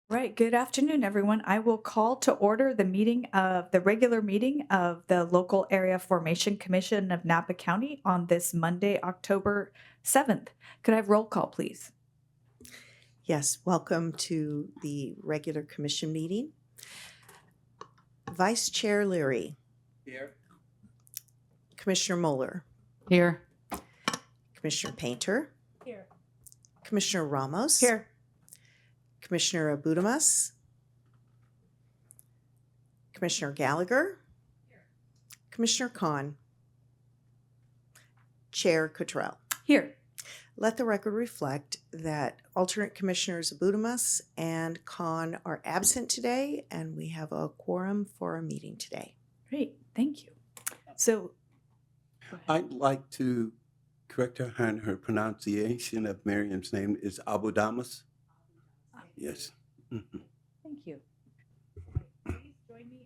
Right. Good afternoon, everyone. I will call to order the regular meeting of the Local Area Formation Commission of Napa County on this Monday, October 7th. Could I have roll call, please? Yes, welcome to the regular commission meeting. Vice Chair Leary. Here. Commissioner Moeller. Here. Commissioner Painter. Here. Commissioner Ramos. Here. Commissioner Abudamas. Commissioner Gallagher. Commissioner Khan. Chair Cottrell. Here. Let the record reflect that alternate commissioners Abudamas and Khan are absent today, and we have a quorum for our meeting today. Great. Thank you. So, I'd like to correct her on her pronunciation of Miriam's name is Abudamas. Yes. Mhm. thank you. Please join me.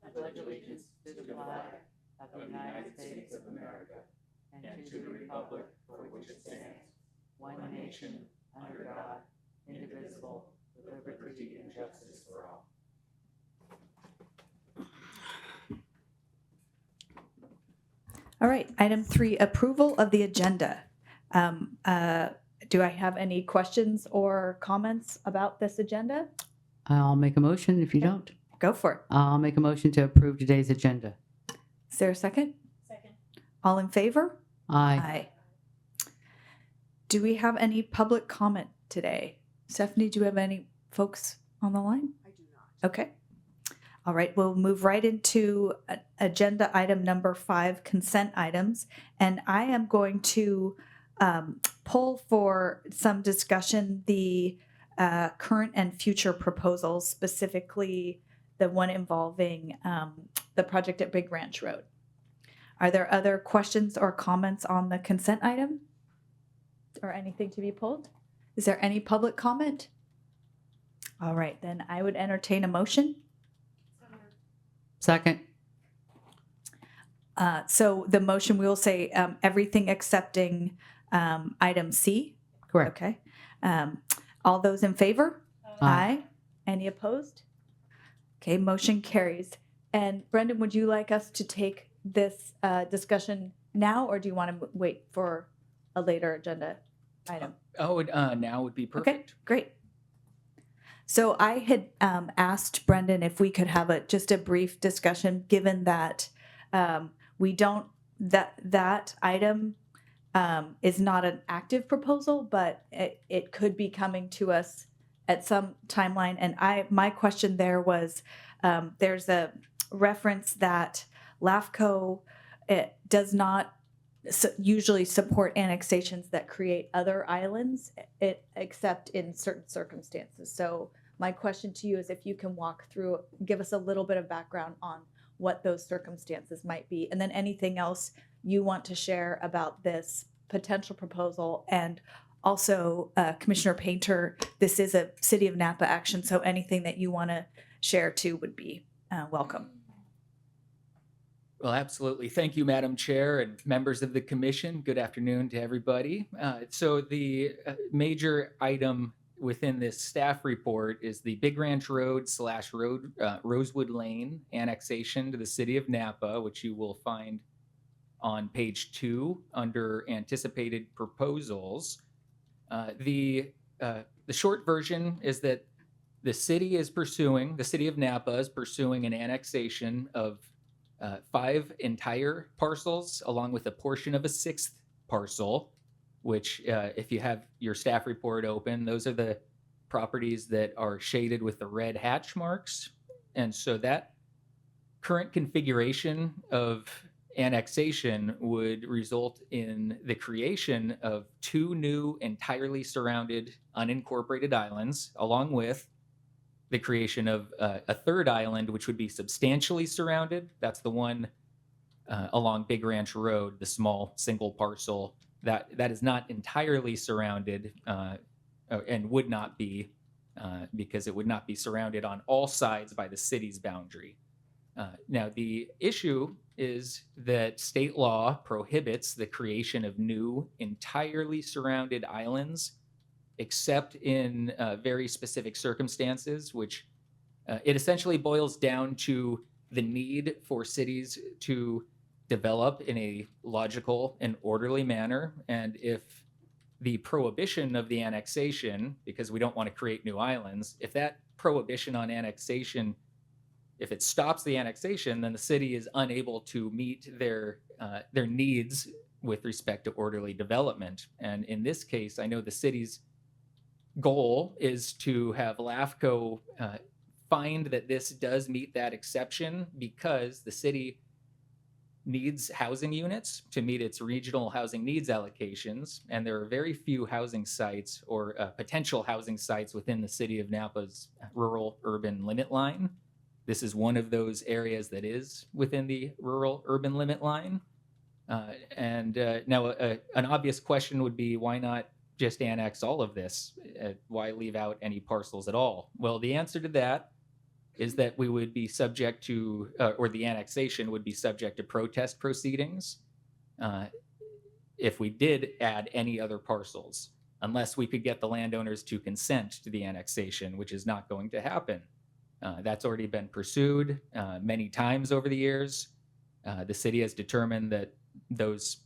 I pledge allegiance to the flag of the United States of America and to the republic for which it stands, one nation, under God, indivisible, with liberty and justice for all. All right. Item 3, approval of the agenda. Do I have any questions or comments about this agenda? I'll make a motion if you don't. Go for it. I'll make a motion to approve today's agenda. Is there a second? Second. All in favor? Aye. Do we have any public comment today? Stephanie, do you have any folks on the line? I do not. Okay. All right, we'll move right into agenda item number 5, consent items. And I am going to pull for some discussion the current and future proposals, specifically the one involving the project at Big Ranch Road. Are there other questions or comments on the consent item? Or anything to be pulled? Is there any public comment? All right, then I would entertain a motion. Second. So the motion, we will say everything excepting item C. Correct. Okay. All those in favor? Aye. Any opposed? Okay, motion carries. And Brendan, would you like us to take this discussion now, or do you want to wait for a later agenda item? Now would be perfect. Okay, great. So I had asked Brendan if we could have just a brief discussion, given that we don't that item is not an active proposal, but it could be coming to us at some timeline. And my question there was, there's a reference that LAFCO does not usually support annexations that create other islands, except in certain circumstances. So my question to you is if you can walk through, give us a little bit of background on what those circumstances might be, and then anything else you want to share about this potential proposal. And also, Commissioner Painter, this is a City of Napa action, so anything that you want to share too would be welcome. Well, absolutely. Thank you, Madam Chair and members of the commission. Good afternoon to everybody. So the major item within this staff report is the Big Ranch Road / Rosewood Lane annexation to the City of Napa, which you will find on page 2 under anticipated proposals. The short version is that the city of Napa is pursuing an annexation of 5 entire parcels, along with a portion of a 6th parcel, which if you have your staff report open, those are the properties that are shaded with the red hatch marks. And so that current configuration of annexation would result in the creation of 2 new entirely surrounded unincorporated islands, along with the creation of a 3rd island, which would be substantially surrounded. That's the one along Big Ranch Road, the small single parcel that is not entirely surrounded and would not be because it would not be surrounded on all sides by the city's boundary. Now, the issue is that state law prohibits the creation of new, entirely surrounded islands, except in very specific circumstances, which it essentially boils down to the need for cities to develop in a logical and orderly manner. And if the prohibition of the annexation, because we don't want to create new islands, if that prohibition on annexation, if it stops the annexation, then the city is unable to meet their needs with respect to orderly development. And in this case, I know the city's goal is to have LAFCO find that this does meet that exception because the city needs housing units to meet its regional housing needs allocations. And there are very few housing sites or potential housing sites within the city of Napa's rural urban limit line. This is one of those areas that is within the rural urban limit line. Now, an obvious question would be, why not just annex all of this? Why leave out any parcels at all? Well, the answer to that is that we would be subject to, or the annexation would be subject to protest proceedings if we did add any other parcels, unless we could get the landowners to consent to the annexation, which is not going to happen. That's already been pursued many times over the years. The city has determined that those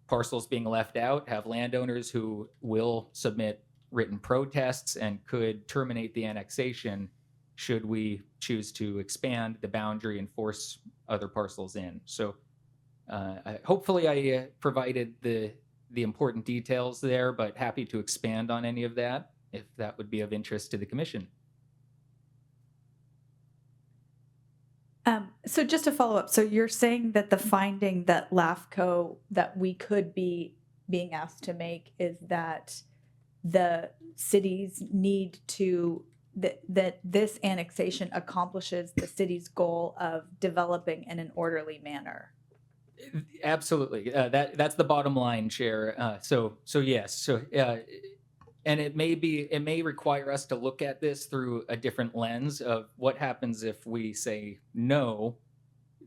parcels being left out have landowners who will submit written protests and could terminate the annexation should we choose to expand the boundary and force other parcels in. So hopefully I provided the important details there, but happy to expand on any of that if that would be of interest to the commission. So just to follow up, so you're saying that the finding that LAFCO, that we could be being asked to make, is that the cities need to, that this annexation accomplishes the city's goal of developing in an orderly manner? Absolutely. That's the bottom line, Chair. So yes. And it may require us to look at this through a different lens of what happens if we say no,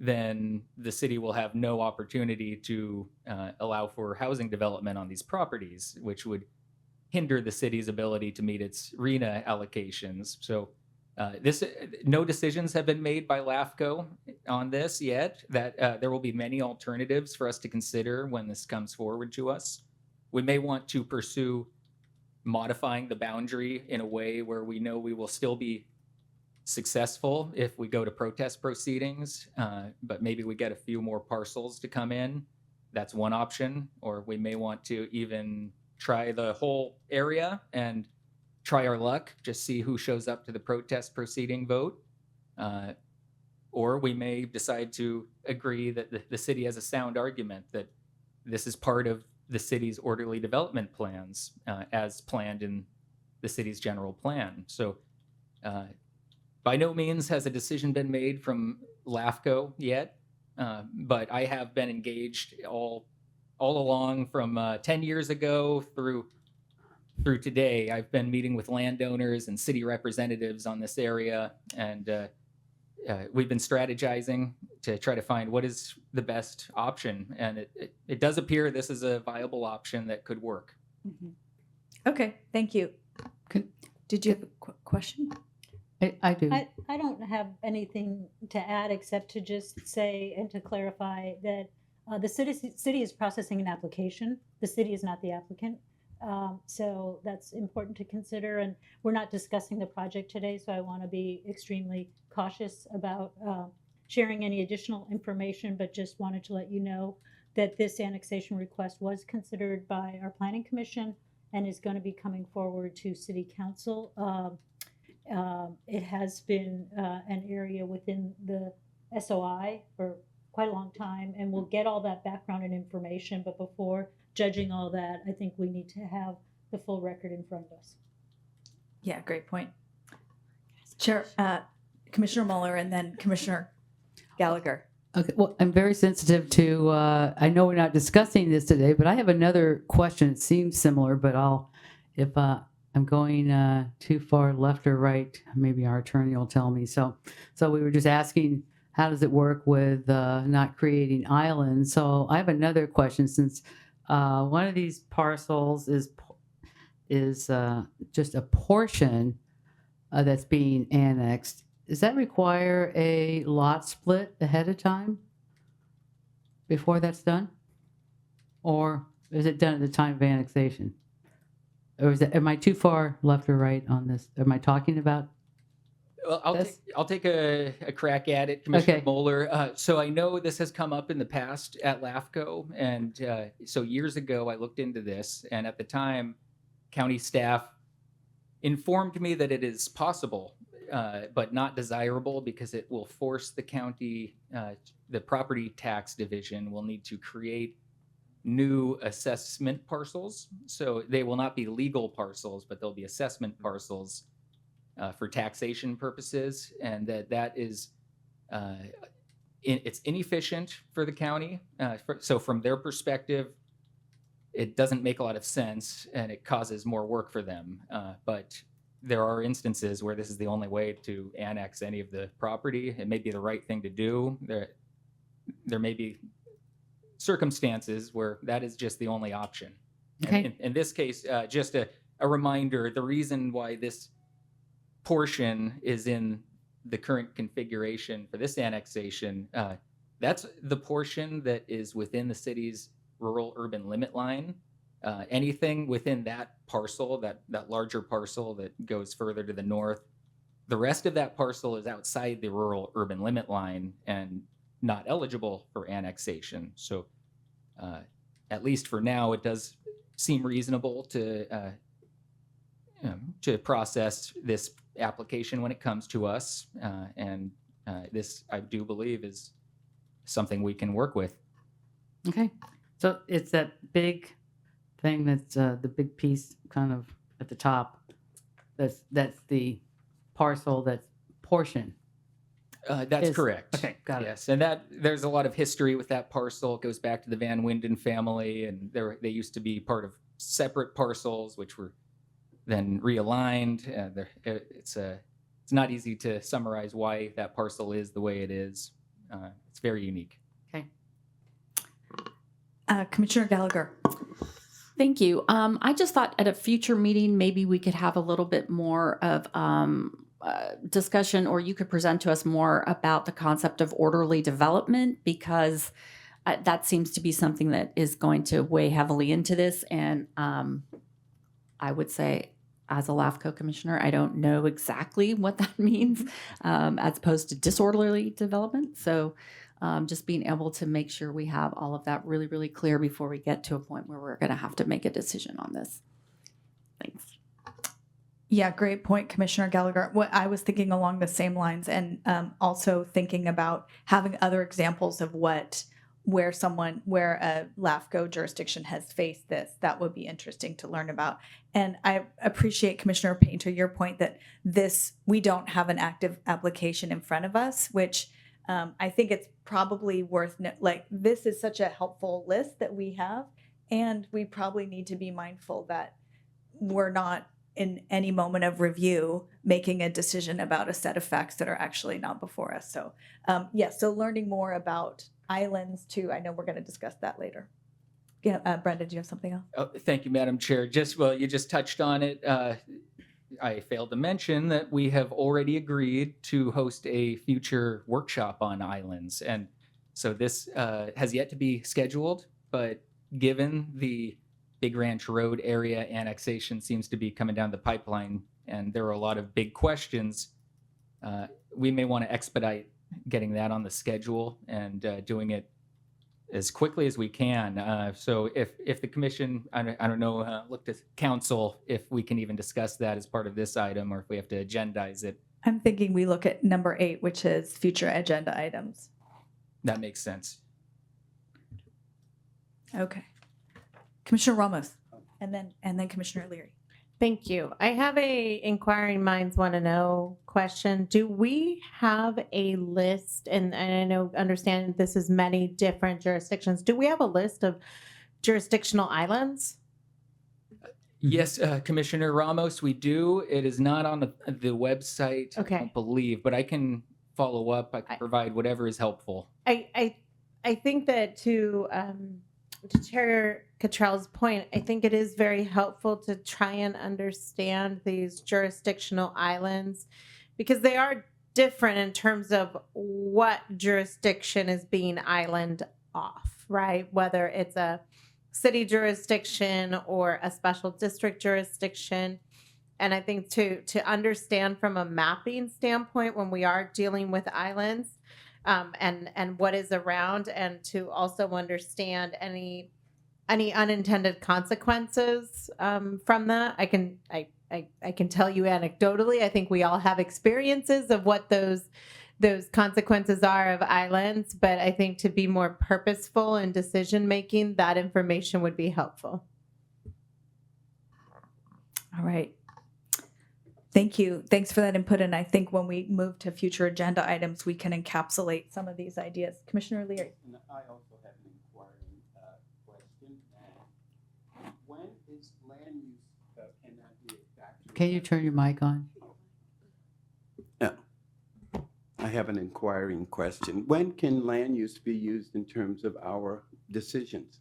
then the city will have no opportunity to allow for housing development on these properties, which would hinder the city's ability to meet its RENA allocations. So no decisions have been made by LAFCO on this yet. That there will be many alternatives for us to consider when this comes forward to us. We may want to pursue modifying the boundary in a way where we know we will still be successful if we go to protest proceedings, but maybe we get a few more parcels to come in. That's one option. Or we may want to even try the whole area and try our luck, just see who shows up to the protest proceeding vote. Or we may decide to agree that the city has a sound argument that this is part of the city's orderly development plans as planned in the city's general plan. So by no means has a decision been made from LAFCO yet, but I have been engaged all along from 10 years ago through today. I've been meeting with landowners and city representatives on this area, and we've been strategizing to try to find what is the best option. And it does appear this is a viable option that could work. Mm-hmm. Okay, thank you. Did you have a question? I do. I don't have anything to add except to just say and to clarify that the city is processing an application. The city is not the applicant. So that's important to consider. And we're not discussing the project today, so I want to be extremely cautious about sharing any additional information, but just wanted to let you know that this annexation request was considered by our planning commission and is going to be coming forward to city council. It has been an area within the SOI for quite a long time, and we'll get all that background and information, but before judging all that, I think we need to have the full record in front of us. Yeah, great point. Chair, Commissioner Mueller, and then Commissioner Gallagher. Okay, well, I'm very sensitive to, I know we're not discussing this today, but I have another question. It seems similar, but if I'm going too far left or right, maybe our attorney will tell me. So we were just asking how does it work with not creating islands? So I have another question, since one of these parcels is just a portion that's being annexed. Does that require a lot split ahead of time before that's done? Or is it done at the time of annexation? Or am I too far left or right on this? Am I talking about? Well, Yes. I'll take a crack at it, Commissioner Okay. Moeller. So I know this has come up in the past at LAFCO, and so years ago I looked into this, and at the time, county staff informed me that it is possible, but not desirable because it will force the county, the property tax division will need to create new assessment parcels. So they will not be legal parcels, but they'll be assessment parcels for taxation purposes, and that is it's inefficient for the county. So from their perspective, it doesn't make a lot of sense, and it causes more work for them. But there are instances where this is the only way to annex any of the property. It may be the right thing to do. There may be circumstances where that is just the only option. Okay. And in this case, just a reminder, the reason why this portion is in the current configuration for this annexation, that's the portion that is within the city's rural urban limit line. Anything within that parcel, that larger parcel that goes further to the north, the rest of that parcel is outside the rural urban limit line and not eligible for annexation. So at least for now, it does seem reasonable to process this application when it comes to us. And this, I do believe, is something we can work with. Okay. So it's that big thing that's the big piece kind of at the top. That's the parcel, that's portion. That's correct. Okay, got it. Yes, and there's a lot of history with that parcel. It goes back to the Van Winden family, and they used to be part of separate parcels, which were then realigned. It's not easy to summarize why that parcel is the way it is. It's very unique. Okay. Commissioner Gallagher. Thank you. I just thought at a future meeting, maybe we could have a little bit more of discussion, or you could present to us more about the concept of orderly development, because that seems to be something that is going to weigh heavily into this. And I would say, as a LAFCO commissioner, I don't know exactly what that means as opposed to disorderly development. So just being able to make sure we have all of that really, really clear before we get to a point where we're going to have to make a decision on this. Thanks. Yeah, great point, Commissioner Gallagher. What I was thinking along the same lines, and also thinking about having other examples of where a LAFCO jurisdiction has faced this. That would be interesting to learn about. And I appreciate, Commissioner Painter, your point that we don't have an active application in front of us, which I think it's probably worth, this is such a helpful list that we have, and we probably need to be mindful that we're not in any moment of review making a decision about a set of facts that are actually not before us. So so learning more about islands too. I know we're going to discuss that later. Yeah, Brenda, do you have something else? Oh, thank you, Madam Chair. You just touched on it. I failed to mention that we have already agreed to host a future workshop on islands. And so this has yet to be scheduled, but given the Big Ranch Road area annexation seems to be coming down the pipeline, and there are a lot of big questions, we may want to expedite getting that on the schedule and doing it as quickly as we can. So if the commission, I don't know, look to council if we can even discuss that as part of this item, or if we have to agendize it. I'm thinking we look at number 8, which is future agenda items. That makes sense. Okay. Commissioner Ramos, and then Commissioner Leary. Thank you. I have a inquiring minds want to know question. Do we have a list, and I understand this is many different jurisdictions. Do we have a list of jurisdictional islands? Yes, Commissioner Ramos, we do. It is not on the website, I Okay. don't believe, but I can follow up. I can provide whatever is helpful. I think that to Chair Cottrell's point, I think it is very helpful to try and understand these jurisdictional islands because they are different in terms of what jurisdiction is being island off, right? Whether it's a city jurisdiction or a special district jurisdiction. And I think to understand from a mapping standpoint when we are dealing with islands, and what is around, and to also understand any unintended consequences from that. I can tell you anecdotally, I think we all have experiences of what those consequences are of islands, but I think to be more purposeful in decision making, that information would be helpful. All right. Thank you. Thanks for that input. And I think when we move to future agenda items, we can encapsulate some of these ideas. Commissioner Leary. And I also have an inquiring question. When is land use cannot be a factor? Can you turn your mic on? Yeah. I have an inquiring question. When can land use be used in terms of our decisions?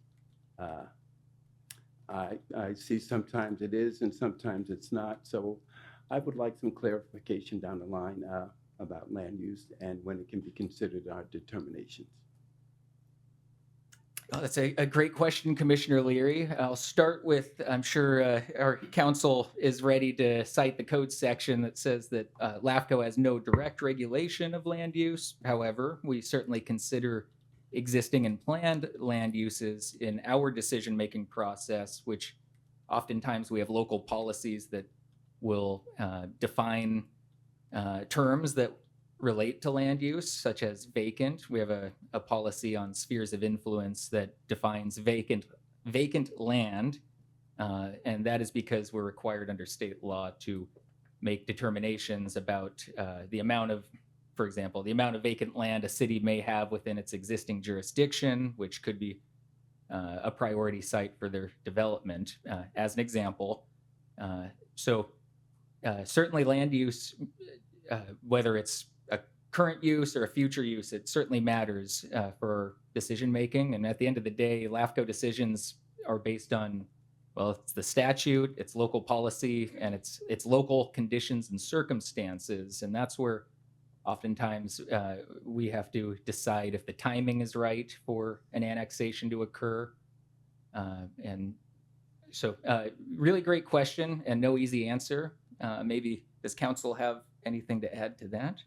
I see sometimes it is and sometimes it's not. So I would like some clarification down the line about land use and when it can be considered our determinations. Oh, that's a great question, Commissioner Leary. I'll start with, I'm sure our council is ready to cite the code section that says that LAFCO has no direct regulation of land use. However, we certainly consider existing and planned land uses in our decision-making process, which oftentimes we have local policies that will define terms that relate to land use, such as vacant. We have a policy on spheres of influence that defines vacant land, and that is because we're required under state law to make determinations about the amount of, for example, the amount of vacant land a city may have within its existing jurisdiction, which could be a priority site for their development, as an example. Certainly land use, whether it's a current use or a future use, it certainly matters for decision making. And at the end of the day, LAFCO decisions are based on, well, it's the statute, it's local policy, and it's local conditions and circumstances. And that's where oftentimes we have to decide if the timing is right for an annexation to occur. Really great question and no easy answer. Maybe does council have anything to add to that?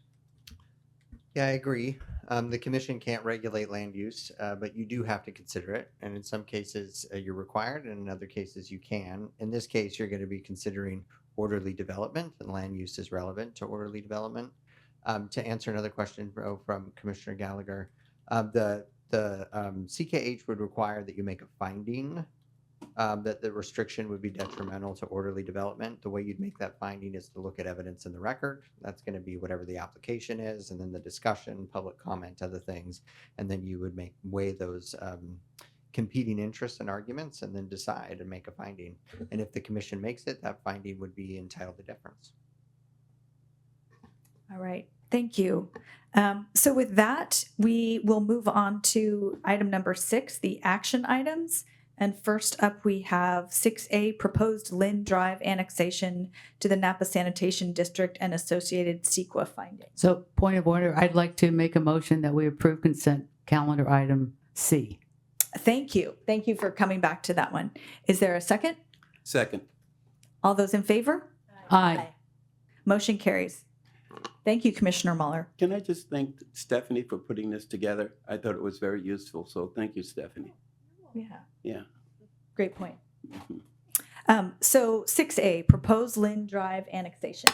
Yeah, I agree. The commission can't regulate land use, but you do have to consider it. And in some cases, you're required, and in other cases, you can. In this case, you're going to be considering orderly development, and land use is relevant to orderly development. To answer another question from Commissioner Gallagher, the CKH would require that you make a finding that the restriction would be detrimental to orderly development. The way you'd make that finding is to look at evidence in the record. That's going to be whatever the application is, and then the discussion, public comment, other things, and then you would weigh those competing interests and arguments, and then decide and make a finding. And if the commission makes it, that finding would be entitled to deference. All right. Thank you. So with that, we will move on to item number 6, the action items. And first up, we have 6A, proposed Lynn Drive annexation to the Napa Sanitation District and associated CEQA findings. So point of order, I'd like to make a motion that we approve consent calendar item C. Thank you. Thank you for coming back to that one. Is there a second? Second. All those in favor? Aye. Motion carries. Thank you, Commissioner Muller. Can I just thank Stephanie for putting this together? I thought it was very useful, so thank you, Stephanie. Yeah. Great point. So 6A, proposed Lynn Drive annexation.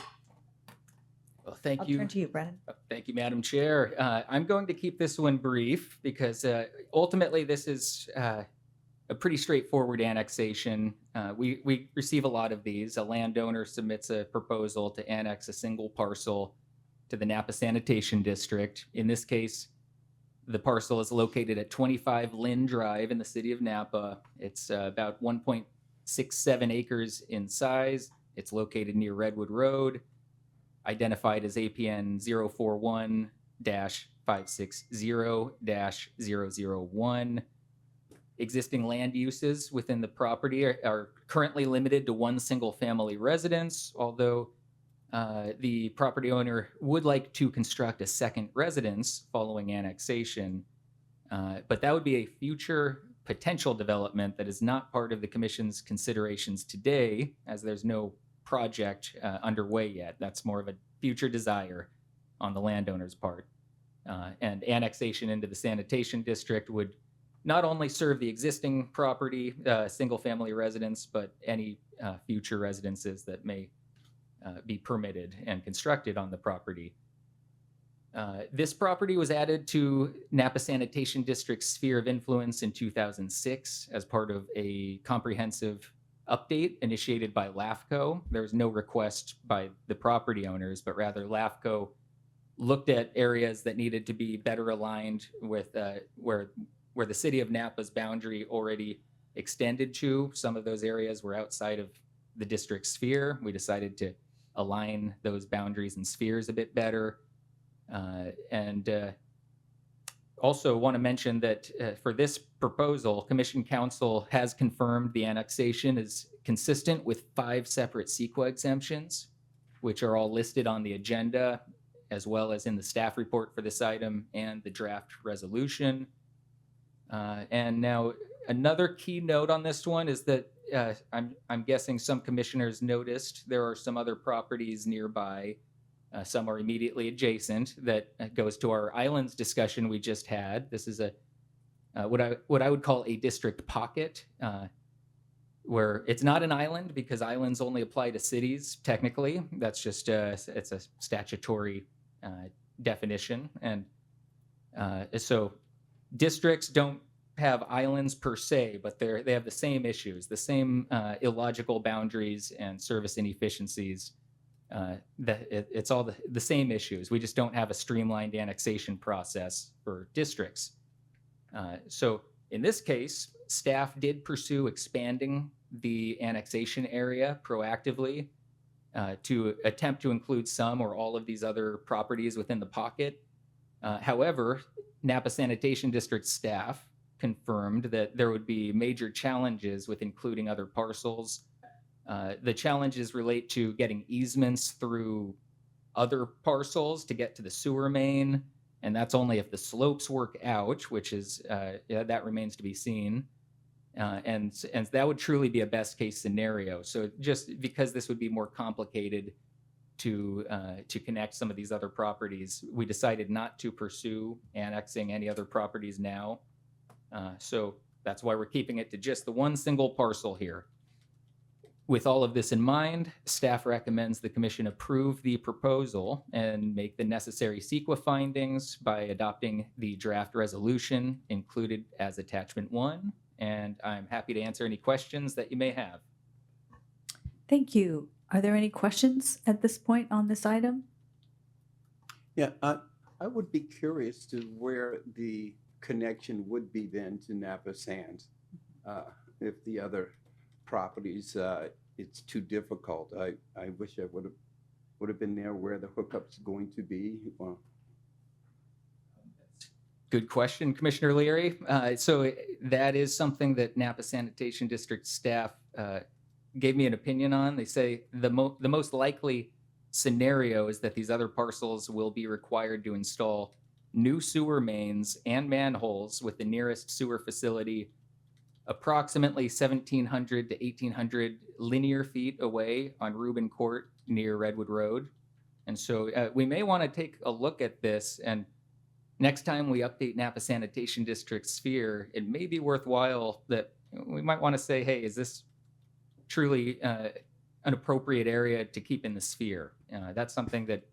Well, thank I'll you. turn to you, Brennan. Thank you, Madam Chair. I'm going to keep this one brief because ultimately this is a pretty straightforward annexation. We receive a lot of these. A landowner submits a proposal to annex a single parcel to the Napa Sanitation District. In this case, the parcel is located at 25 Lynn Drive in the city of Napa. It's about 1.67 acres in size. It's located near Redwood Road, identified as APN 20-560-001. Existing land uses within the property are currently limited to one single-family residence, although the property owner would like to construct a second residence following annexation. But that would be a future potential development that is not part of the commission's considerations today, as there's no project underway yet. That's more of a future desire on the landowner's part. And annexation into the sanitation district would not only serve the existing property, single-family residence, but any future residences that may be permitted and constructed on the property. This property was added to Napa Sanitation District's sphere of influence in 2006 as part of a comprehensive update initiated by LAFCO. There was no request by the property owners, but rather LAFCO looked at areas that needed to be better aligned with where the city of Napa's boundary already extended to. Some of those areas were outside of the district sphere. We decided to align those boundaries and spheres a bit better. Also want to mention that for this proposal, Commission Council has confirmed the annexation is consistent with 5 separate CEQA exemptions, which are all listed on the agenda, as well as in the staff report for this item and the draft resolution. And now another key note on this one is that I'm guessing some commissioners noticed there are some other properties nearby. Some are immediately adjacent. That goes to our islands discussion we just had. This is what I would call a district pocket, where it's not an island because islands only apply to cities. Technically, that's just it's a statutory definition, and so districts don't have islands per se, but they have the same issues, the same illogical boundaries and service inefficiencies. It's all the same issues. We just don't have a streamlined annexation process for districts. So in this case, staff did pursue expanding the annexation area proactively to attempt to include some or all of these other properties within the pocket. However, Napa Sanitation District staff confirmed that there would be major challenges with including other parcels. The challenges relate to getting easements through other parcels to get to the sewer main, and that's only if the slopes work out, which is that remains to be seen. And that would truly be a best case scenario. So just because this would be more complicated to connect some of these other properties, we decided not to pursue annexing any other properties now. So that's why we're keeping it to just the one single parcel here. With all of this in mind, staff recommends the commission approve the proposal and make the necessary CEQA findings by adopting the draft resolution included as attachment 1. And I'm happy to answer any questions that you may have. Thank you. Are there any questions at this point on this item? Yeah, I would be curious to where the connection would be then to Napa Sands. If the other properties, it's too difficult. I wish I would have been there where the hookup's going to be. Well, Good question, Commissioner Leary. So that is something that Napa Sanitation District staff gave me an opinion on. They say the most likely scenario is that these other parcels will be required to install new sewer mains and manholes with the nearest sewer facility approximately 1,700 to 1,800 linear feet away on Rubin Court near Redwood Road. And so we may want to take a look at this, and next time we update Napa Sanitation District sphere, it may be worthwhile that we might want to say, hey, is this truly an appropriate area to keep in the sphere? That's something that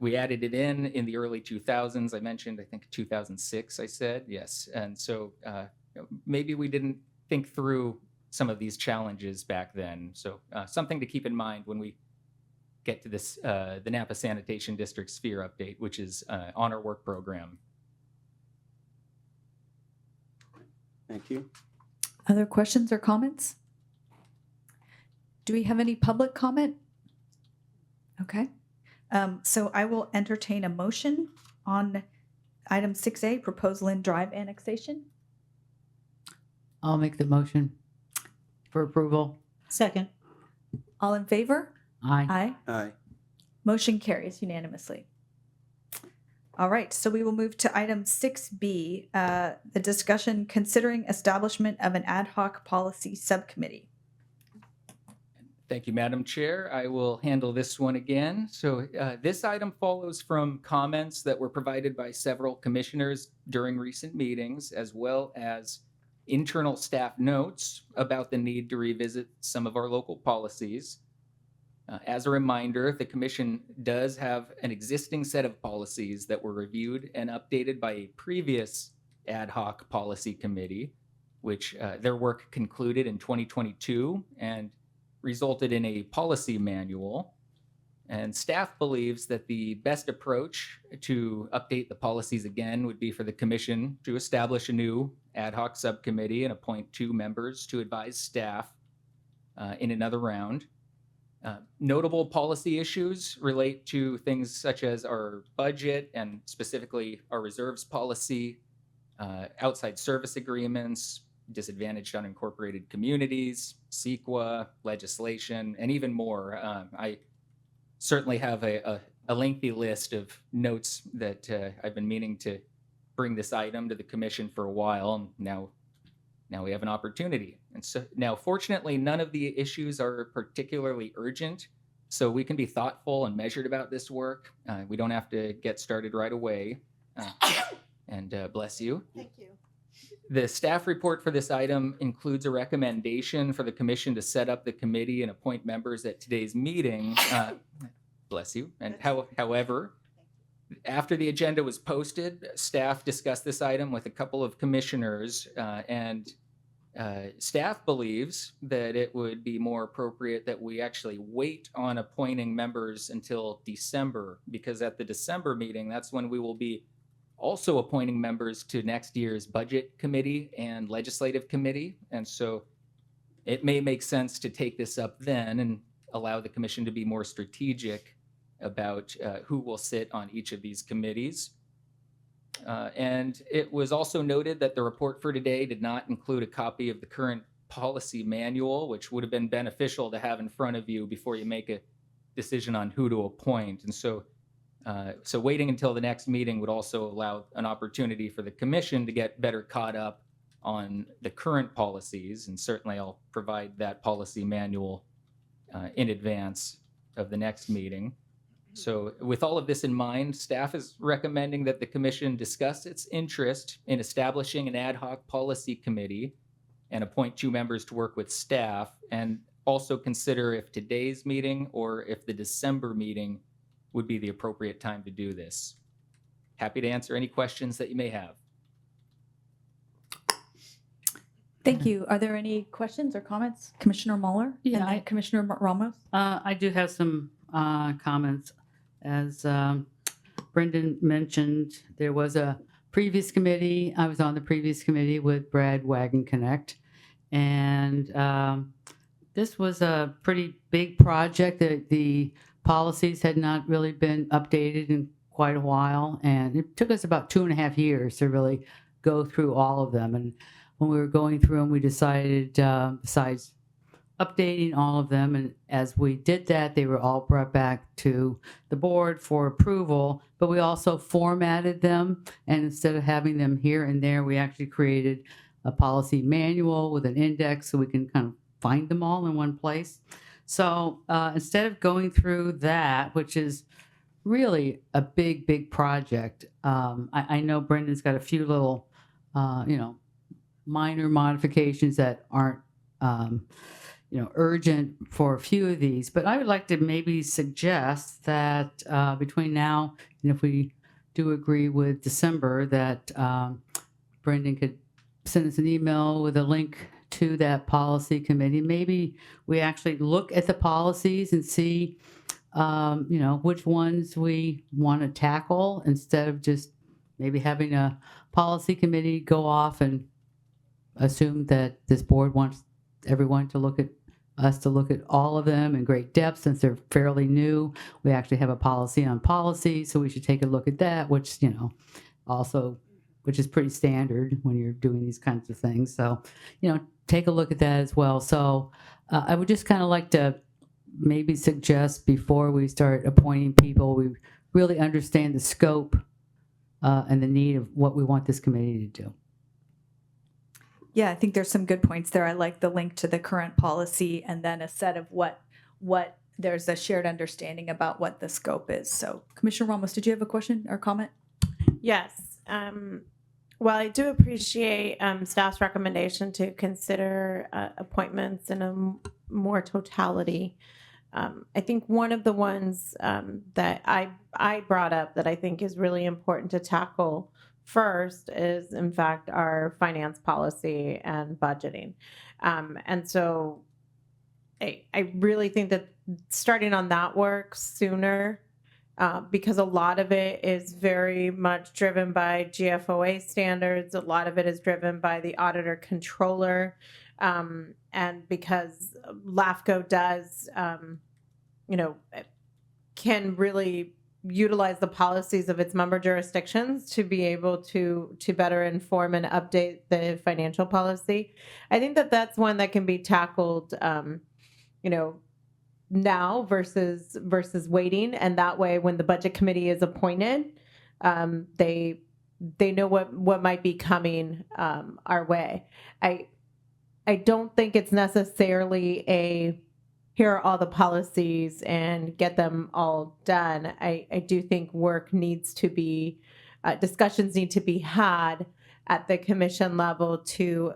we added it in the early 2000s. I mentioned, I think 2006, I said, yes. And so maybe we didn't think through some of these challenges back then. So something to keep in mind when we get to this, the Napa Sanitation District sphere update, which is on our work program. thank you. Other questions or comments? Do we have any public comment? Okay. So I will entertain a motion on item 6A, proposed Lynn Drive annexation. I'll make the motion for approval. Second. All in favor? Aye. Aye. Aye. Motion carries unanimously. All right, so we will move to item 6B, the discussion considering establishment of an ad hoc policy subcommittee. Thank you, Madam Chair. I will handle this one again. So this item follows from comments that were provided by several commissioners during recent meetings, as well as internal staff notes about the need to revisit some of our local policies. As a reminder, the commission does have an existing set of policies that were reviewed and updated by a previous ad hoc policy committee, which their work concluded in 2022 and resulted in a policy manual. And staff believes that the best approach to update the policies again would be for the commission to establish a new ad hoc subcommittee and appoint 2 members to advise staff in another round. Notable policy issues relate to things such as our budget and specifically our reserves policy, outside service agreements, disadvantaged unincorporated communities, CEQA, legislation, and even more. I certainly have a lengthy list of notes that I've been meaning to bring this item to the commission for a while, and now we have an opportunity. And so now, fortunately, none of the issues are particularly urgent, so we can be thoughtful and measured about this work. We don't have to get started right away. And bless you. Thank you. The staff report for this item includes a recommendation for the commission to set up the committee and appoint members at today's meeting. Bless you. And however, after the agenda was posted, staff discussed this item with a couple of commissioners, and staff believes that it would be more appropriate that we actually wait on appointing members until December, because at the December meeting, that's when we will be also appointing members to next year's budget committee and legislative committee. And so it may make sense to take this up then and allow the commission to be more strategic about who will sit on each of these committees. And it was also noted that the report for today did not include a copy of the current policy manual, which would have been beneficial to have in front of you before you make a decision on who to appoint. And so waiting until the next meeting would also allow an opportunity for the commission to get better caught up on the current policies. And certainly I'll provide that policy manual in advance of the next meeting. So with all of this in mind, staff is recommending that the commission discuss its interest in establishing an ad hoc policy committee and appoint 2 members to work with staff, and also consider if today's meeting or if the December meeting would be the appropriate time to do this. Happy to answer any questions that you may have. Thank you. Are there any questions or comments? Commissioner Mueller? Yeah, And then Commissioner Ramos? I do have some comments. As Brendan mentioned, there was a previous committee. I was on the previous committee with Brad Wagon Connect. And this was a pretty big project. The policies had not really been updated in quite a while. And it took us about 2.5 years to really go through all of them. And when we were going through them, we decided, besides updating all of them, and as we did that, they were all brought back to the board for approval, but we also formatted them, and instead of having them here and there, we actually created a policy manual with an index so we can kind of find them all in one place. So instead of going through that, which is really a big project, I know Brendan's got a few little minor modifications that aren't urgent for a few of these, but I would like to maybe suggest that between now and if we do agree with December, that Brendan could send us an email with a link to that policy committee. Maybe we actually look at the policies and see, which ones we want to tackle, instead of just maybe having a policy committee go off and assume that this board wants everyone to look at us to look at all of them in great depth since they're fairly new. We actually have a policy on policy, so we should take a look at that, which, also, which is pretty standard when you're doing these kinds of things. So, take a look at that as well. So I would just kind of like to maybe suggest before we start appointing people, we really understand the scope and the need of what we want this committee to do. Yeah, I think there's some good points there. I like the link to the current policy and then a set of what there's a shared understanding about what the scope is. So Commissioner Ramos, did you have a question or comment? Yes. Well, I do appreciate staff's recommendation to consider appointments in a more totality. I think one of the ones that I brought up that I think is really important to tackle first is, in fact, our finance policy and budgeting. And so I really think that starting on that work sooner, because a lot of it is very much driven by GFOA standards. A lot of it is driven by the auditor controller. And because LAFCO does, can really utilize the policies of its member jurisdictions to be able to better inform and update the financial policy. I think that that's one that can be tackled, now versus waiting, and that way when the budget committee is appointed, they know what might be coming our way. I don't think it's necessarily a here are all the policies and get them all done. I do think work needs to be, discussions need to be had at the commission level to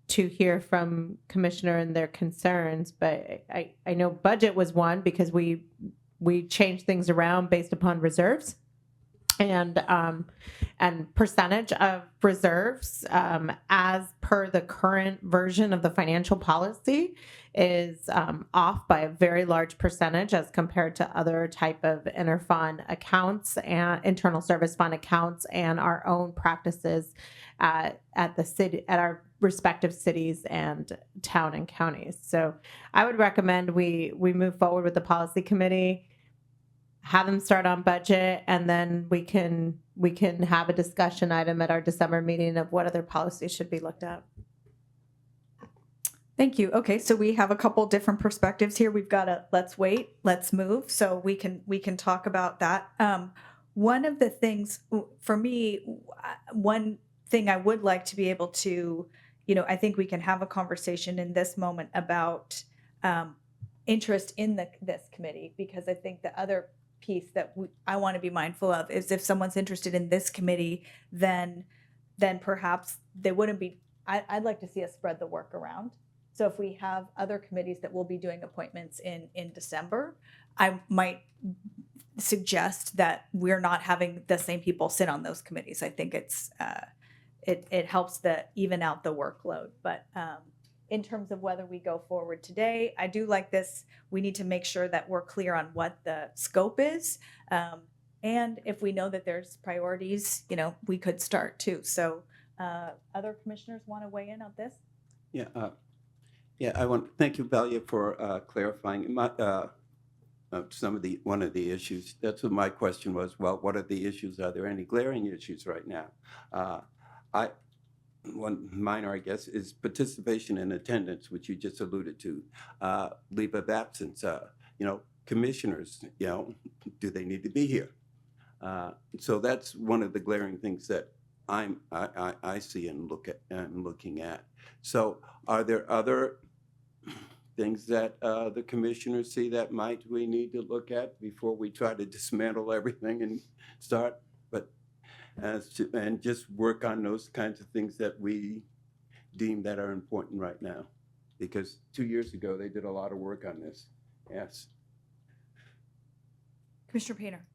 hear from commissioner and their concerns. But I know budget was one because we changed things around based upon reserves and percentage of reserves as per the current version of the financial policy is off by a very large percentage as compared to other type of interfund accounts and internal service fund accounts and our own practices at the city, at our respective cities and town and counties. So I would recommend we move forward with the policy committee, have them start on budget, and then we can have a discussion item at our December meeting of what other policies should be looked at. Thank you. Okay, so we have a couple different perspectives here. We've got a let's wait, let's move. So we can talk about that. One of the things for me, one thing I would like to be able to, I think we can have a conversation in this moment about interest in this committee, because I think the other piece that I want to be mindful of is if someone's interested in this committee, then perhaps they wouldn't be. I'd like to see us spread the work around. So if we have other committees that will be doing appointments in December, I might suggest that we're not having the same people sit on those committees. I think it helps even out the workload. But in terms of whether we go forward today, I do like this. We need to make sure that we're clear on what the scope is. And if we know that there's priorities, we could start too. So other commissioners want to weigh in on this? Yeah, I want to thank you, Valia, for clarifying one of the issues. That's what my question was. Well, what are the issues? Are there any glaring issues right now? One minor, I guess, is participation in attendance, which you just alluded to. Leave of absence. Commissioners. Do they need to be here? So that's one of the glaring things that I see and looking at. So, are there other things that the commissioners see that we need to look at before we try to dismantle everything and start? But and just work on those kinds of things that we deem that are important right now, because 2 years ago they did a lot of work on this. Yes. Commissioner Painter.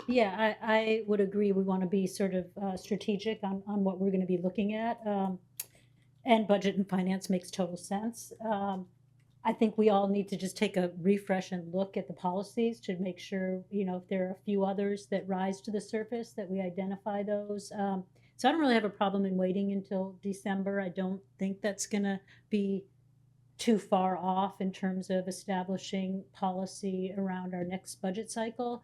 Yeah, I would agree. We want to be sort of strategic on what we're going to be looking at. And budget and finance makes total sense. I think we all need to just take a refresh and look at the policies to make sure, if there are a few others that rise to the surface, that we identify those. So I don't really have a problem in waiting until December. I don't think that's going to be too far off in terms of establishing policy around our next budget cycle.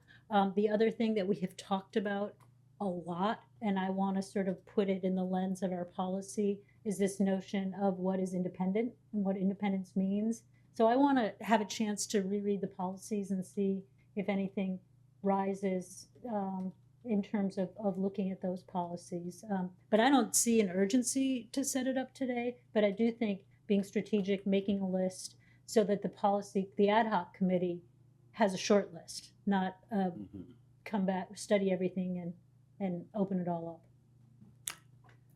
The other thing that we have talked about a lot, and I want to sort of put it in the lens of our policy, is this notion of what is independent and what independence means. So I want to have a chance to reread the policies and see if anything rises in terms of looking at those policies. But I don't see an urgency to set it up today, but I do think being strategic, making a list so that the ad hoc committee has a short list, not come back, study everything and open it all up.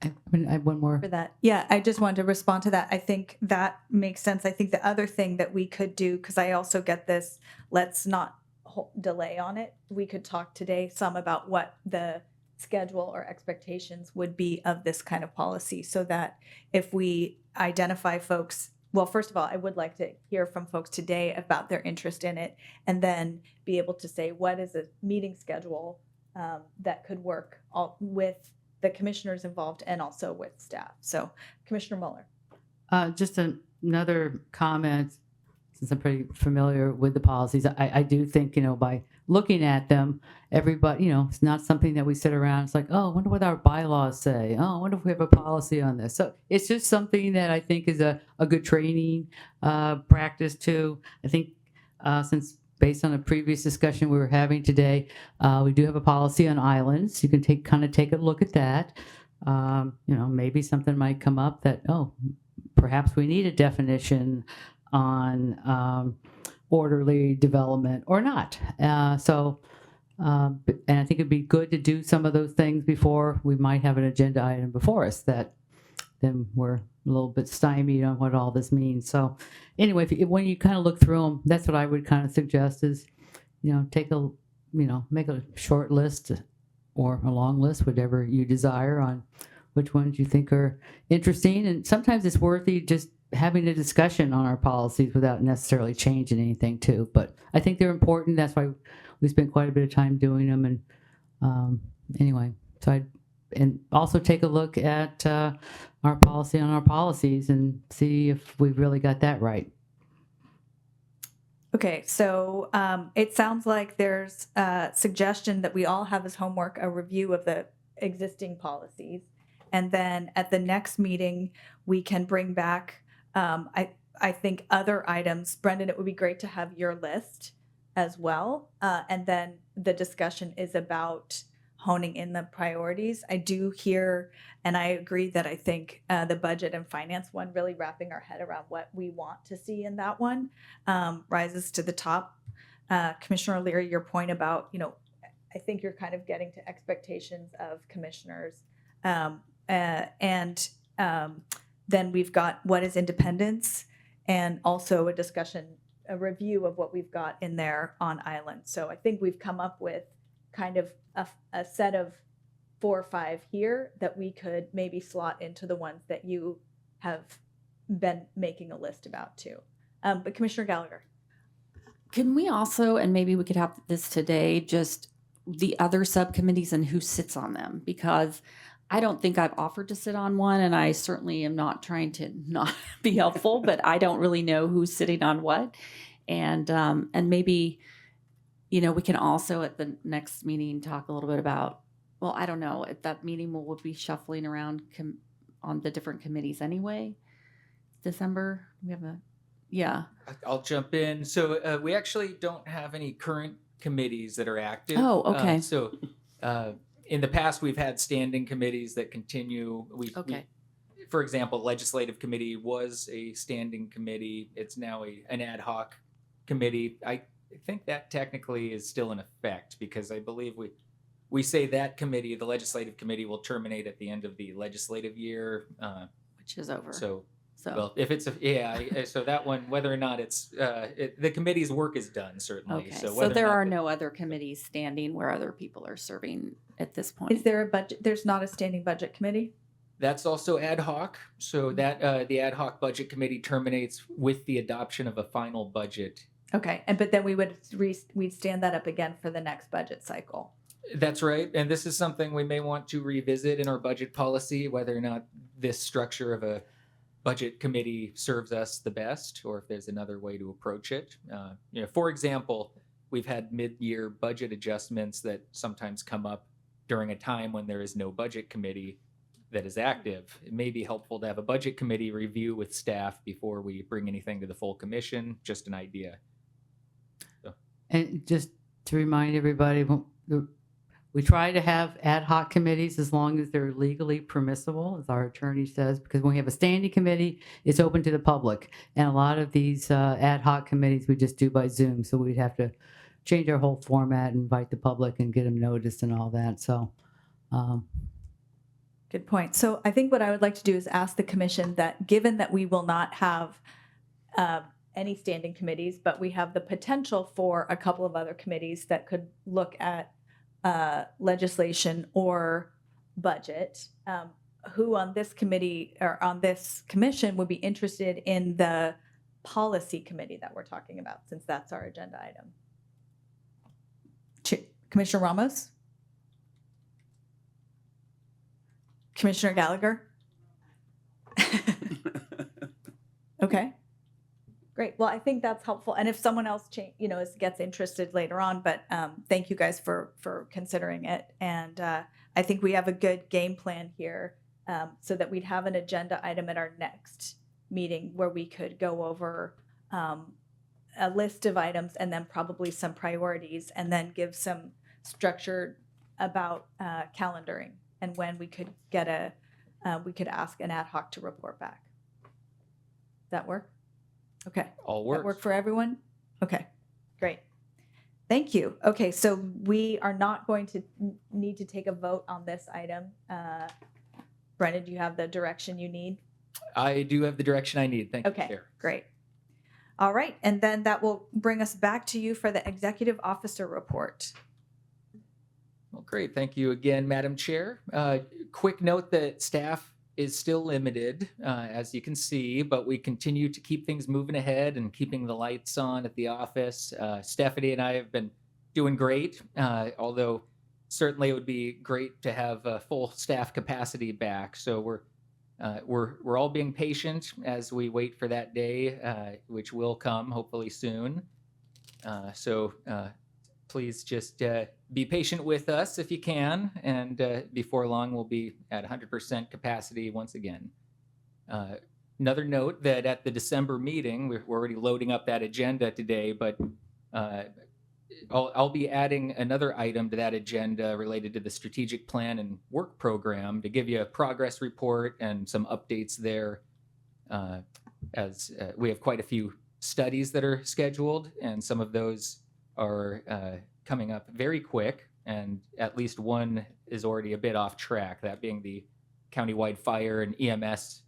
I have one more. For that. Yeah, I just wanted to respond to that. I think that makes sense. I think the other thing that we could do, because I also get this, let's not delay on it. We could talk today some about what the schedule or expectations would be of this kind of policy, so that if we identify folks, well, first of all, I would like to hear from folks today about their interest in it, and then be able to say what is a meeting schedule that could work with the commissioners involved and also with staff. So Commissioner Mueller. Just another comment, since I'm pretty familiar with the policies. I do think, by looking at them, everybody, it's not something that we sit around. It's like, oh, I wonder what our bylaws say. Oh, I wonder if we have a policy on this. So it's just something that I think is a good training practice too. I think since based on a previous discussion we were having today, we do have a policy on islands. You can take a look at that. Maybe something might come up that, perhaps we need a definition on orderly development or not. And I think it'd be good to do some of those things before we might have an agenda item before us that then we're a little bit stymied on what all this means. So anyway, when you kind of look through them, that's what I would kind of suggest is, make a short list or a long list, whatever you desire, on which ones you think are interesting. And sometimes it's worthy just having a discussion on our policies without necessarily changing anything too. But I think they're important. That's why we spent quite a bit of time doing them. And anyway, and also take a look at our policy on our policies and see if we've really got that right. Okay, so it sounds like there's a suggestion that we all have as homework a review of the existing policies. And then at the next meeting, we can bring back, I think, other items. Brendan, it would be great to have your list as well. And then the discussion is about honing in the priorities. I do hear, and I agree that I think the budget and finance one, really wrapping our head around what we want to see in that one, rises to the top. Commissioner O'Leary, your point about, I think you're kind of getting to expectations of commissioners. And then we've got what is independence, and also a discussion, a review of what we've got in there on island. So I think we've come up with kind of a set of 4 or 5 here that we could maybe slot into the ones that you have been making a list about too. But Commissioner Gallagher. Can we also, and maybe we could have this today, just the other subcommittees and who sits on them? Because I don't think I've offered to sit on one, and I certainly am not trying to not be helpful, but I don't really know who's sitting on what. And maybe, we can also at the next meeting talk a little bit about, well, I don't know, at that meeting we'll be shuffling around on the different committees anyway. December, we have I'll jump in. So we actually don't have any current committees that are active. Oh, okay. In the past, we've had standing committees that continue. For example, legislative committee was a standing committee. It's now an ad hoc committee. I think that technically is still in effect, because I believe we say that committee, the legislative committee, will terminate at the end of the legislative year, which is over. So well, if it's so that one, whether or not it's the committee's work is done, certainly. Okay. So So there are no other committees standing where other people are serving at this point. Is there a budget? There's not a standing budget committee? That's also ad hoc. So that the ad hoc budget committee terminates with the adoption of a final budget. Okay, but then we'd stand that up again for the next budget cycle. That's right. And this is something we may want to revisit in our budget policy, whether or not this structure of a budget committee serves us the best, or if there's another way to approach it. For example, we've had mid-year budget adjustments that sometimes come up during a time when there is no budget committee that is active. It may be helpful to have a budget committee review with staff before we bring anything to the full commission. Just an idea. And just to remind everybody, we try to have ad hoc committees as long as they're legally permissible, as our attorney says, because when we have a standing committee, it's open to the public. And a lot of these ad hoc committees we just do by Zoom, so we'd have to change our whole format, invite the public and get them noticed and all that. So Good point. So I think what I would like to do is ask the commission that, given that we will not have any standing committees, but we have the potential for a couple of other committees that could look at legislation or budget, who on this committee or on this commission would be interested in the policy committee that we're talking about, since that's our agenda item? Commissioner Ramos? Commissioner Gallagher? Okay. Great. Well, I think that's helpful. And if someone else gets interested later on, but thank you guys for considering it. And I think we have a good game plan here, so that we'd have an agenda item at our next meeting where we could go over a list of items and then probably some priorities, and then give some structure about calendaring and when we could get we could ask an ad hoc to report back. That work? Okay. All works. That work for everyone? Okay, great. Thank you. Okay, so we are not going to need to take a vote on this item. Brendan, do you have the direction you need? I do have the direction I need. Thank you, Okay, Chair. great. All right, and then that will bring us back to you for the executive officer report. Well, great. Thank you again, Madam Chair. Quick note that staff is still limited, as you can see, but we continue to keep things moving ahead and keeping the lights on at the office. Stephanie and I have been doing great, although certainly it would be great to have full staff capacity back. So we're all being patient as we wait for that day, which will come hopefully soon. So please just be patient with us if you can, and before long we'll be at 100% capacity once again. Another note that at the December meeting, we're already loading up that agenda today, but I'll be adding another item to that agenda related to the strategic plan and work program to give you a progress report and some updates there, as we have quite a few studies that are scheduled, and some of those are coming up very quick, and at least one is already a bit off track, that being the countywide fire and EMS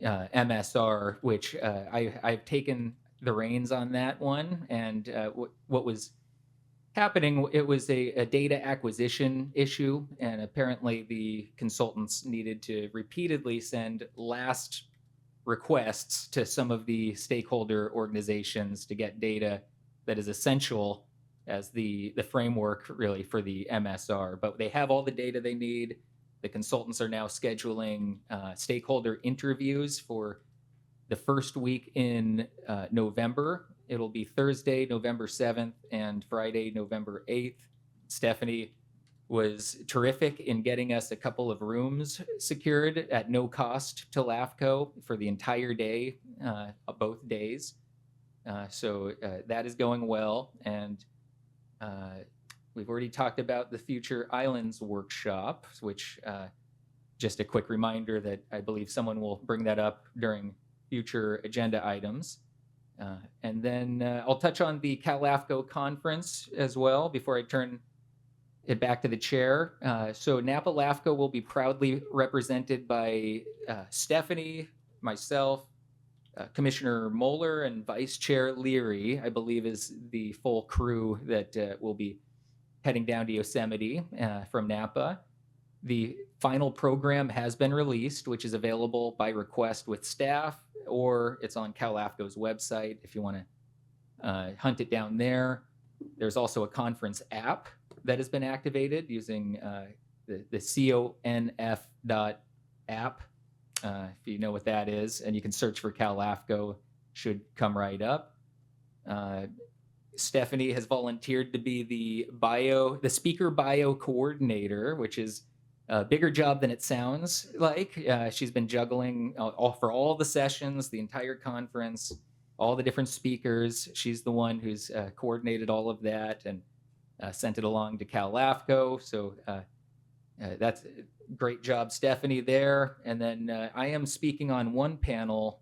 MSR, which I've taken the reins on that one. And what was happening, it was a data acquisition issue, and apparently the consultants needed to repeatedly send last requests to some of the stakeholder organizations to get data that is essential as the framework really for the MSR. But they have all the data they need. The consultants are now scheduling stakeholder interviews for the first week in November. It'll be Thursday, November 7th, and Friday, November 8th. Stephanie was terrific in getting us a couple of rooms secured at no cost to LAFCO for the entire day, both days. So that is going well. And we've already talked about the Future Islands workshop, which just a quick reminder that I believe someone will bring that up during future agenda items. And then I'll touch on the Cal-LAFCO conference as well before I turn it back to the chair. So Napa LAFCO will be proudly represented by Stephanie, myself, Commissioner Moeller, and Vice Chair Leary, I believe is the full crew that will be heading down to Yosemite from Napa. The final program has been released, which is available by request with staff, or it's on Cal-LAFCO's website if you want to hunt it down there. There's also a conference app that has been activated using the CONF.app. if you know what that is, and you can search for Cal LAFCO, should come right up. Stephanie has volunteered to be the speaker bio coordinator, which is a bigger job than it sounds like. She's been juggling for all the sessions, the entire conference, all the different speakers. She's the one who's coordinated all of that and sent it along to Cal LAFCO. So that's a great job, Stephanie, there. And then I am speaking on one panel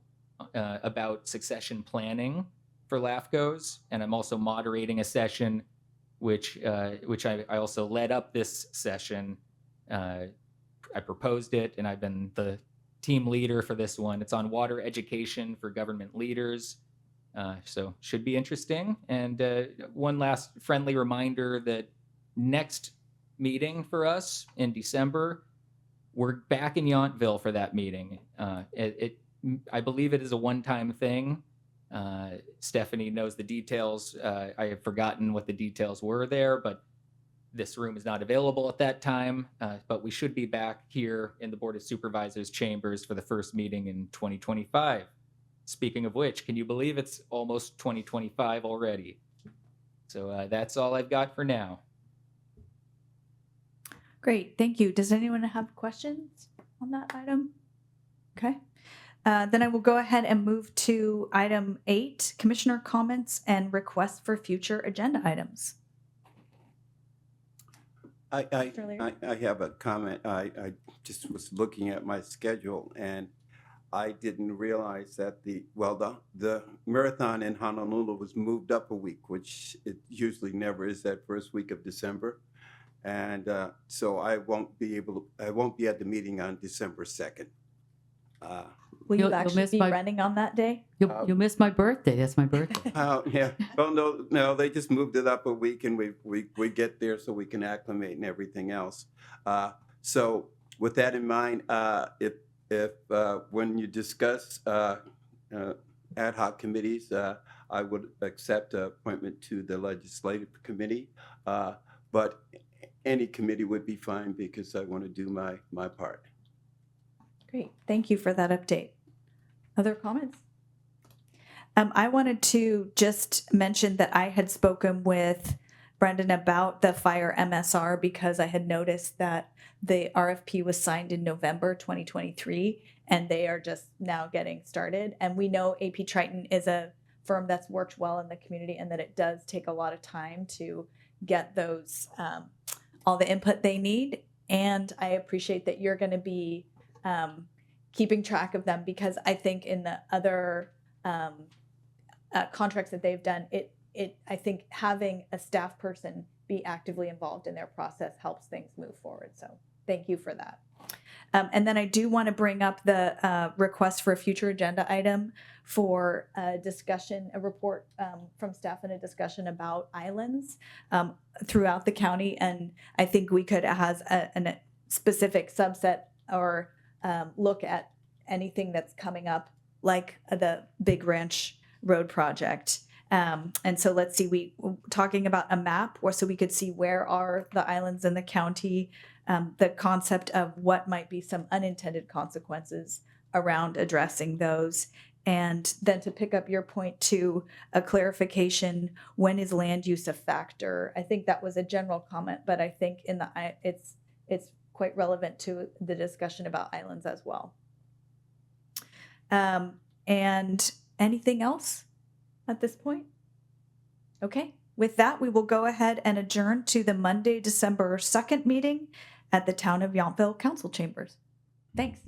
about succession planning for LAFCOs, and I'm also moderating a session which I also led up this session. I proposed it, and I've been the team leader for this one. It's on water education for government leaders, so should be interesting. And one last friendly reminder that next meeting for us in December, we're back in Yountville for that meeting. I believe it is a one-time thing. Stephanie knows the details. I have forgotten what the details were there, but this room is not available at that time. But we should be back here in the Board of Supervisors chambers for the first meeting in 2025. Speaking of which, can you believe it's almost 2025 already? So that's all I've got for now. Great, thank you. Does anyone have questions on that item? Okay. Then I will go ahead and move to item 8, commissioner comments and requests for future agenda items. I have a comment. I just was looking at my schedule, and I didn't realize that the marathon in Honolulu was moved up a week, which it usually never is, that first week of December. And so I won't be at the meeting on December 2nd. Will you You'll actually miss be my- running on that day? You'll miss my birthday. That's my birthday. Yeah. Well, no, they just moved it up a week, and we get there so we can acclimate and everything else. So with that in mind, if when you discuss ad hoc committees, I would accept an appointment to the legislative committee, but any committee would be fine because I want to do my part. Great, thank you for that update. Other comments? I wanted to just mention that I had spoken with Brendan about the fire MSR because I had noticed that the RFP was signed in November 2023, and they are just now getting started. And we know AP Triton is a firm that's worked well in the community, and that it does take a lot of time to get those all the input they need. And I appreciate that you're going to be keeping track of them, because I think in the other contracts that they've done, I think having a staff person be actively involved in their process helps things move forward. So thank you for that. And then I do want to bring up the request for a future agenda item for a discussion, a report from staff and a discussion about islands throughout the county. And I think we could, as a specific subset or look at anything that's coming up, like the Big Ranch Road project. And so let's see, we talking about a map, or so we could see where are the islands in the county, the concept of what might be some unintended consequences around addressing those. And then to pick up your point to a clarification, when is land use a factor? I think that was a general comment, but I think it's quite relevant to the discussion about islands as well. And anything else at this point? Okay, with that, we will go ahead and adjourn to the Monday, December 2nd meeting at the Town of Yountville Council Chambers. Thanks.